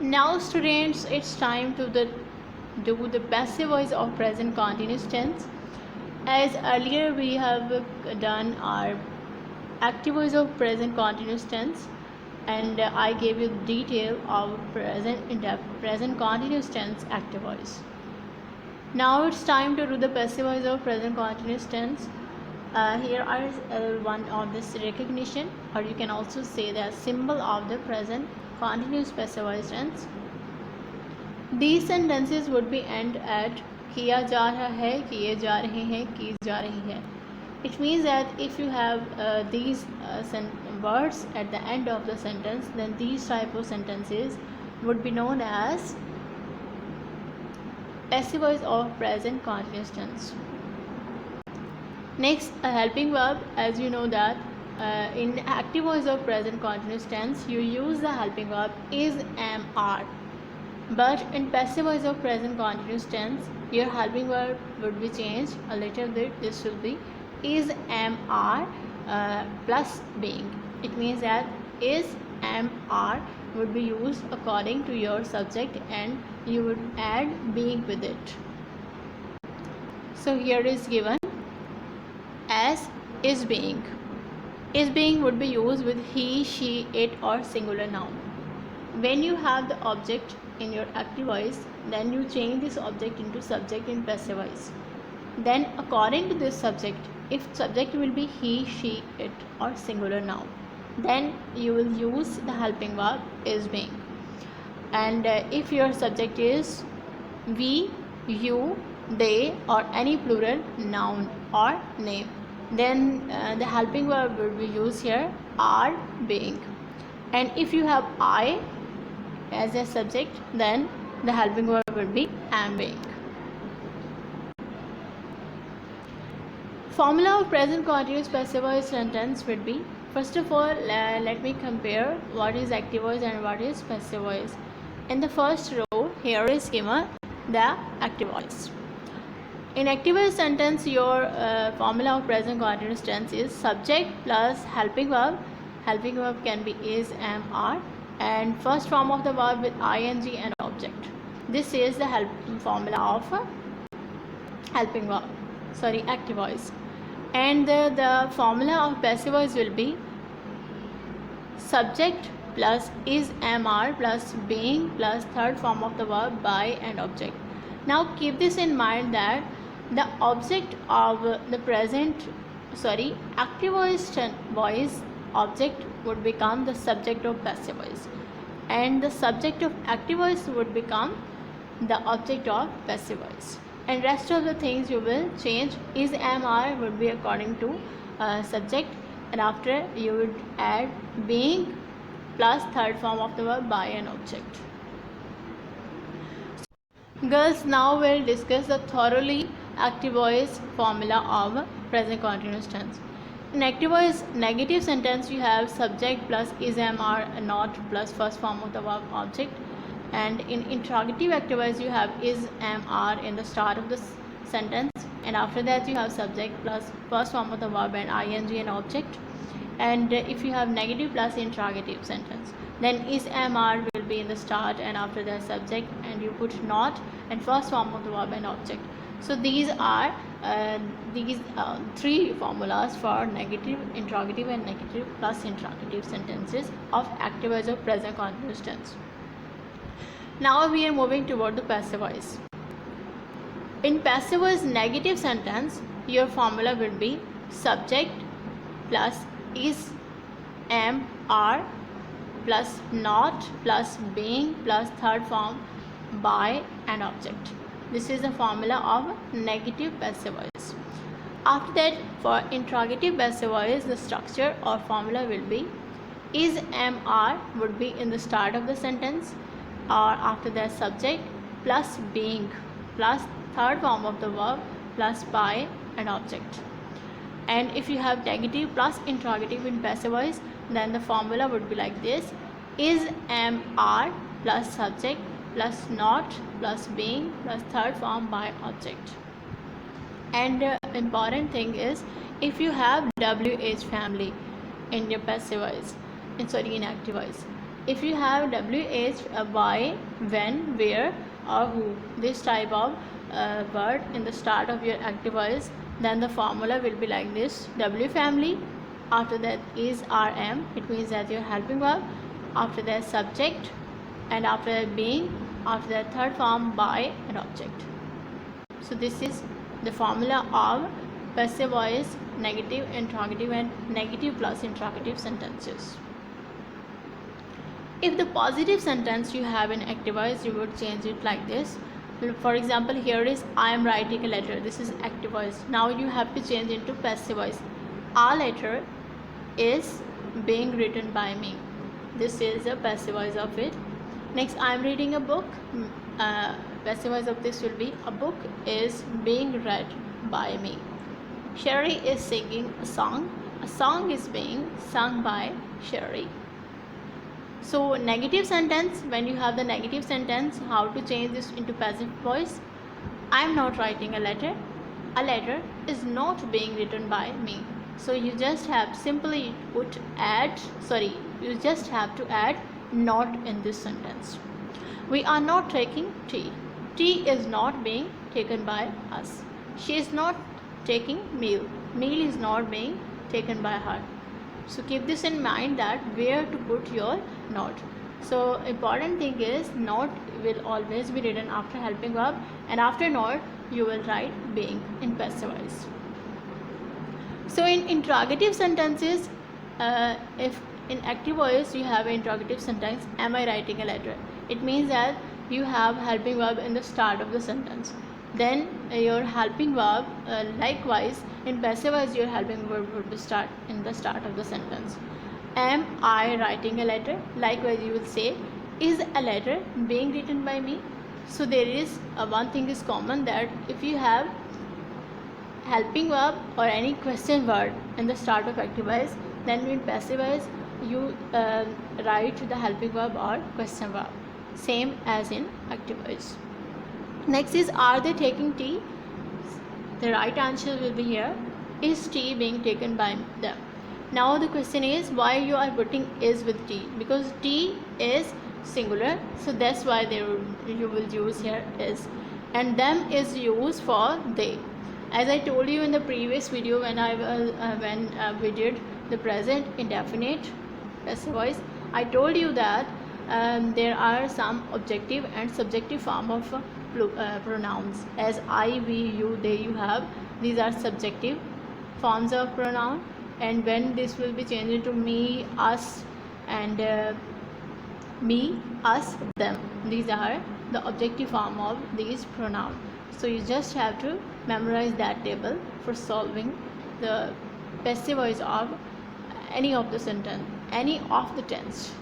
Now students, it's time to do the passive voice of present continuous tense. As earlier we have done our active voice of present continuous tense, and I gave you the detail of present continuous tense active voice. Now it's time to do the passive voice of present continuous tense. Here are one of this recognition, or you can also say the symbol of the present continuous passive voice tense. These sentences would be end at किया जा रहा है, किए जा रहे हैं, की जा रही है. It means that if you have these words at the end of the sentence, then these type of sentences would be known as passive voice of present continuous tense. Next, a helping verb. As you know that in active voice of present continuous tense, you use the helping verb is, am, are. But in passive voice of present continuous tense, your helping verb would be changed a little bit. This will be is, am, are plus being. It means that is, am, are would be used according to your subject, and you would add being with it. So here is given as is being. Is being would be used with he, she, it or singular noun. When you have the object in your active voice, then you change this object into subject in passive voice. Then according to this subject, if subject will be he, she, it or singular noun, then you will use the helping verb is being. And if your subject is we, you, they or any plural noun or name, then the helping verb will be used here are being. And if you have I as a subject, then the helping verb will be am being. Formula of present continuous passive voice sentence would be, first of all, let me compare what is active voice and what is passive voice. In the first row, here is given the active voice. In active voice sentence, your formula of present continuous tense is subject plus helping verb. Helping verb can be is, am, are, and first form of the verb with ing and object. This is the formula of helping verb, active voice. And the formula of passive voice will be subject plus is, am, are plus being plus third form of the verb by and object. Now keep this in mind that the object of the active voice object would become the subject of passive voice, and the subject of active voice would become the object of passive voice, and rest of the things you will change. Is, am, are would be according to subject, and after you would add being plus third form of the verb by an object. Girls, now we'll discuss the thoroughly active voice formula of present continuous tense. In active voice negative sentence, you have subject plus is, am, are, not plus first form of the verb object. And in interrogative active voice, you have is, am, are in the start of the sentence, and after that you have subject plus first form of the verb and ing and object. And if you have negative plus interrogative sentence, then is, am, are will be in the start, and after that subject, and you put not and first form of the verb and object. So these are three formulas for negative, interrogative and negative plus interrogative sentences of active voice of present continuous tense. Now we are moving toward the passive voice. In passive voice negative sentence, your formula will be subject plus is, am, are plus not plus being plus third form by an object. This is the formula of negative passive voice. After that, for interrogative passive voice, the structure or formula will be is, am, are would be in the start of the sentence, or after that subject plus being plus third form of the verb plus by an object. And if you have negative plus interrogative in passive voice, then the formula would be like this: is, am, are plus subject plus not plus being plus third form by object. And important thing is, if you have WH family in your passive voice, in active voice, if you have wh, why, when, where or who, this type of word in the start of your active voice, then the formula will be like this: W family, after that is rm, it means that your helping verb, after that subject, and after that being, after that third form by and object. So this is the formula of passive voice, negative, interrogative and negative plus interrogative sentences. If the positive sentence you have in active voice, you would change it like this. For example, here is I am writing a letter. This is active voice. Now you have to change into passive voice. A letter is being written by me. This is a passive voice of it. Next, I am reading a book. Passive voice of this will be a book is being read by me. Sherry is singing a song. A song is being sung by Sherry. So negative sentence, when you have the negative sentence, how to change this into passive voice? I am not writing a letter. A letter is not being written by me. So you just have simply you just have to add not in this sentence. We are not taking tea. Tea is not being taken by us. She is not taking meal. Meal is not being taken by her. So keep this in mind, that where to put your not. So important thing is not will always be written after helping verb, and after not you will write being in passive voice. So in interrogative sentences, if in active voice you have an interrogative sentence, am I writing a letter? It means that you have helping verb in the start of the sentence. Then your helping verb, likewise in passive voice your helping verb would start in the start of the sentence. Am I writing a letter? Likewise you will say, is a letter being written by me? So there is one thing is common, that if you have helping verb or any question word in the start of active voice, then in passive voice you write the helping verb or question verb, same as in active voice. Next is, are they taking tea? The right answer will be here, is tea being taken by them. Now the question is, why you are putting is with tea? Because tea is singular, so that's why you will use here is, and them is used for they. As I told you in the previous video, when we did the present indefinite passive voice, I told you that there are some objective and subjective form of pronouns, as I, we, you, they, you have. These are subjective forms of pronoun, and when this will be changed into me, us, and me, us, them, these are the objective form of these pronouns. So you just have to memorize that table for solving the passive voice of any of the sentence, any of the tense.